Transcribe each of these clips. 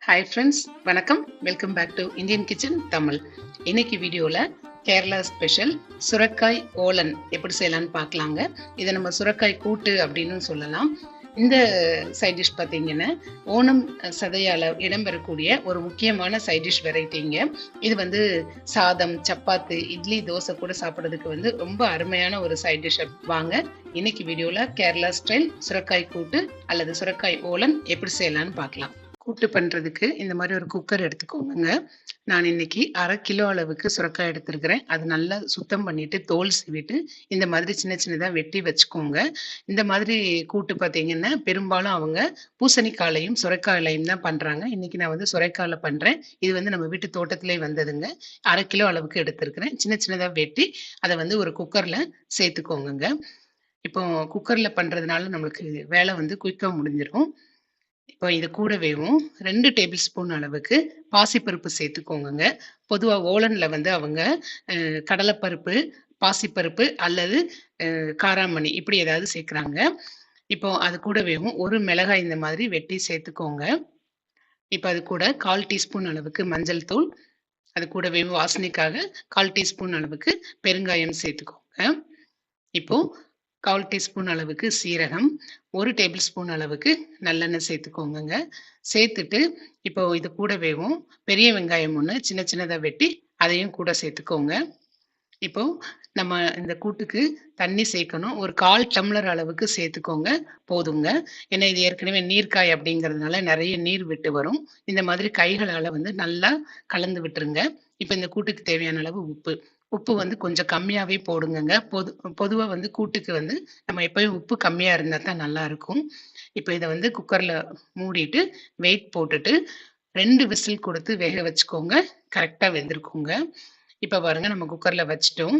Hi friends, வணக்கம். Welcome back to Indian kitchen Tamil. இன்னைக்கு வீடியோல கேரளா ஸ்பெஷல் சுரக்காய் ஓலன் எப்படி செய்யலாம்னு பார்க்கலாங்க. இதை நம்ம சுரக்காய் கூட்டு அப்படின்னு சொல்லலாம். இந்த சைட் டிஷ் பார்த்தீங்கன்னா ஓணம் சதையால இடம்பெறக்கூடிய ஒரு முக்கியமான சைட் டிஷ் வெரைட்டிங்க. இது சாதம், சப்பாத்தி, இட்லி, தோசை கூட சாப்பிட்றதுக்கு ரொம்ப அருமையான ஒரு சைட் டிஷ். வாங்க இன்னைக்கு வீடியோல கேரளா ஸ்டைல் சுரக்காய் கூட்டு அல்லது சுரக்காய் ஓலன் எப்படி செய்யலாம்னு பார்க்கலாம். கூட்டு பண்ணுறதுக்கு இந்த மாதிரி ஒரு குக்கர் எடுத்துக்கோங்க. நான் இன்னைக்கு 1/2 கிலோ அளவுக்கு சுரக்காய் எடுத்துருக்கிறேன். அது நல்லா சுத்தம் பண்ணிட்டு தோல் சீவிட்டு இந்த மாதிரி சின்ன சின்னதாக வெட்டி வச்சுக்கோங்க. இந்த மாதிரி கூட்டு பார்த்தீங்கன்னா பெரும்பாலும் அவங்க பூசணிக்காலையும் சுரைக்காயிலையும் தான் பண்ணுறாங்க. இன்னைக்கு நான் சுரைக்காயில் பண்ணுறேன். இது நம்ம வீட்டு தோட்டத்திலே வந்ததுங்க. 1/2 கிலோ அளவுக்கு எடுத்துருக்கிறேன். சின்ன சின்னதாக வெட்டி அதை ஒரு குக்கரில் சேர்த்துக்கோங்க. இப்போ குக்கரில் பண்ணுறதுனால நம்மளுக்கு வேலை குயிக்காக முடிஞ்சிடும். இப்போ இது கூடவேவும் 2 டேபிள் ஸ்பூன் அளவுக்கு பாசிப்பருப்பு சேர்த்துக்கோங்க. பொதுவாக ஓலன்ல அவங்க கடலைப்பருப்பு, பாசிப்பருப்பு அல்லது காராமணி இப்படி ஏதாவது சேர்க்குறாங்க. இப்போ அது கூடவேவும் ஒரு மிளகாய் இந்த மாதிரி வெட்டி சேர்த்துக்கோங்க. இப்போ அது கூட 1/4 டீஸ்பூன் அளவுக்கு மஞ்சள் தூள், அது கூடவே வாசனைக்காக 1/4 டீஸ்பூன் அளவுக்கு பெருங்காயம் சேர்த்துக்கோங்க. இப்போ 1/4 டீஸ்பூன் அளவுக்கு சீரகம், 1 டேபிள் ஸ்பூன் அளவுக்கு நல்லெண்ணெய் சேர்த்துக்கோங்க. சேர்த்துட்டு இப்போ இது கூடவேவும் பெரிய வெங்காயம் 1 சின்ன சின்னதாக வெட்டி அதையும் கூட சேர்த்துக்கோங்க. இப்போ நம்ம இந்த கூட்டுக்கு தண்ணி சேர்க்கணும். ஒரு 1/4 டம்ளர் அளவுக்கு சேர்த்துக்கோங்க, போதுங்க. ஏன்னா இது ஏற்கனவே நீர்க்காய் அப்படிங்கிறதுனால நிறைய நீர் விட்டு வரும். இந்த மாதிரி கைகளால் நல்லா கலந்து விட்டுருங்க. இப்போ இந்த கூட்டுக்கு தேவையான அளவு உப்பு கொஞ்சம் கம்மியாகவே போடுங்க. பொதுவாக கூட்டுக்கு நம்ம எப்பயும் உப்பு கம்மியாக இருந்தால் தான் நல்லா இருக்கும். இப்போ இதை குக்கரில் மூடிட்டு வெயிட் போட்டுட்டு 2 விசில் கொடுத்து வேக வச்சுக்கோங்க. கரெக்டாக வெந்திருக்குங்க. இப்போ பாருங்க, நம்ம குக்கரில் வச்சிட்டோம்.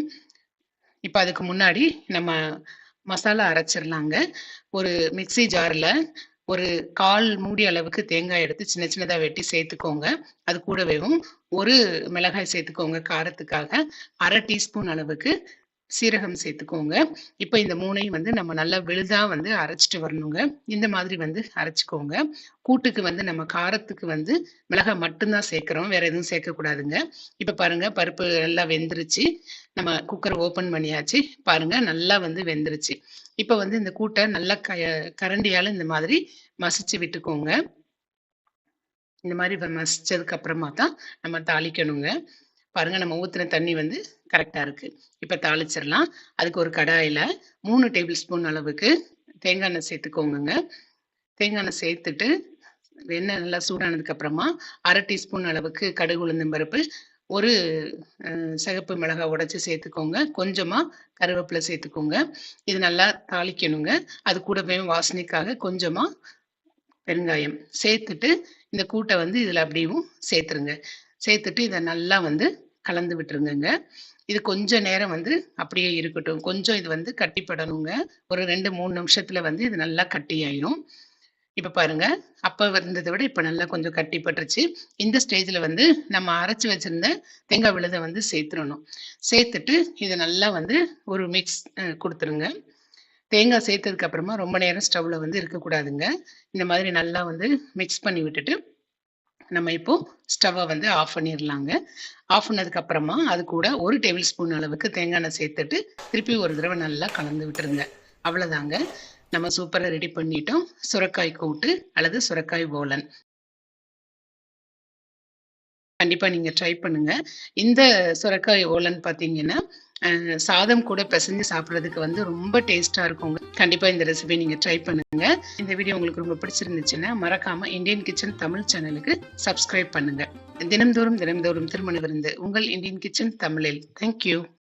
இப்போ அதுக்கு முன்னாடி நம்ம மசாலா அரைச்சிடலாங்க. ஒரு மிக்ஸி ஜாரில் ஒரு 1/4 மூடி அளவுக்கு தேங்காய் எடுத்து சின்ன சின்னதாக வெட்டி சேர்த்துக்கோங்க. அது கூடவேவும் ஒரு மிளகாய் சேர்த்துக்கோங்க காரத்துக்காக. 1/2 டீஸ்பூன் அளவுக்கு சீரகம் சேர்த்துக்கோங்க. இப்போ இந்த 3ஐயும் நம்ம நல்லா விழுதா அரைச்சிட்டு வரணுங்க. இந்த மாதிரி அரைச்சிக்கோங்க. கூட்டுக்கு நம்ம காரத்துக்கு மிளகாய் மட்டும்தான் சேர்க்குறோம், வேற எதுவும் சேர்க்கக்கூடாதுங்க. இப்போ பாருங்க, பருப்பு நல்லா வெந்துருச்சு. நம்ம குக்கர் ஓப்பன் பண்ணியாச்சு. பாருங்க, நல்லா வெந்துருச்சு. இப்போ இந்த கூட்டை நல்லா கரண்டியால இந்த மாதிரி மசிச்சு விட்டுக்கோங்க. இந்த மாதிரி மசிச்சதுக்கு அப்புறமா தான் நம்ம தாளிக்கணுங்க. பாருங்க, நம்ம ஊற்றின தண்ணி கரெக்டாக இருக்கு. இப்போ தாளிச்சிடலாம். அதுக்கு ஒரு கடாயில் 3 டேபிள் ஸ்பூன் அளவுக்கு தேங்காய் எண்ணெய் சேர்த்துக்கோங்க. தேங்காய் எண்ணெய் சேர்த்துட்டு எண்ணெய் நல்லா சூடானதுக்கு அப்புறமா 1/2 டீஸ்பூன் அளவுக்கு கடுகு உளுந்தம் பருப்பு, ஒரு சிகப்பு மிளகாய் உடைச்சி சேர்த்துக்கோங்க. கொஞ்சமாக கருவேப்பிலை சேர்த்துக்கோங்க. இது நல்லா தாளிக்கணுங்க. அது கூடவே வாசனைக்காக கொஞ்சமாக பெருங்காயம் சேர்த்துட்டு இந்த கூட்டை இதில் அப்படியும் சேர்த்துருங்க. சேர்த்துட்டு இதை நல்லா கலந்து விட்டுருங்க. இது கொஞ்ச நேரம் அப்படியே இருக்கட்டும். கொஞ்சம் இது கட்டிப்படணுங்க. ஒரு 2-3 நிமிஷத்துல இது நல்லா கட்டி ஆயிரும். இப்ப பாருங்க, அப்ப இருந்ததை விட இப்ப நல்லா கொஞ்சம் கட்டிப்பட்டுருச்சு. இந்த ஸ்டேஜ்ல நம்ம அரைச்சு வச்சிருந்த தேங்காய் விழுதை சேர்த்துடணும். சேர்த்துட்டு இதை நல்லா ஒரு மிக்ஸ் கொடுத்துருங்க. தேங்காய் சேர்த்ததுக்கு அப்புறமா ரொம்ப நேரம் ஸ்டவ்ல இருக்கக்கூடாதுங்க. இந்த மாதிரி நல்லா மிக்ஸ் பண்ணி விட்டுட்டு நம்ம இப்போ ஸ்டவ்வை ஆஃப் பண்ணிடலாங்க. ஆஃப் பண்ணதுக்கு அப்புறமா அது கூட 1 டேபிள் ஸ்பூன் அளவுக்கு தேங்காய் எண்ணெய் சேர்த்துட்டு திருப்பி ஒரு தடவை நல்லா கலந்து விட்டுருங்க. அவ்வளோதாங்க, நம்ம சூப்பராக ரெடி பண்ணிட்டோம் சுரக்காய் கூட்டு அல்லது சுரக்காய் ஓலன். கண்டிப்பா நீங்க ட்ரை பண்ணுங்க. இந்த சுரக்காய் ஓலன் பார்த்தீங்கன்னா சாதம் கூட பிசைஞ்சு சாப்பிட்றதுக்கு ரொம்ப டேஸ்டா இருக்குங்க. கண்டிப்பா இந்த ரெசிபி நீங்க ட்ரை பண்ணுங்க. இந்த வீடியோ உங்களுக்கு ரொம்ப பிடிச்சிருந்துச்சுன்னா மறக்காம இந்தியன் கிச்சன் தமிழ் சேனலுக்கு சப்ஸ்கிரைப் பண்ணுங்க. தினம்தோறும் திருமண விருந்து உங்கள் இந்தியன் கிச்சன் தமிழில். தேங்க்யூ.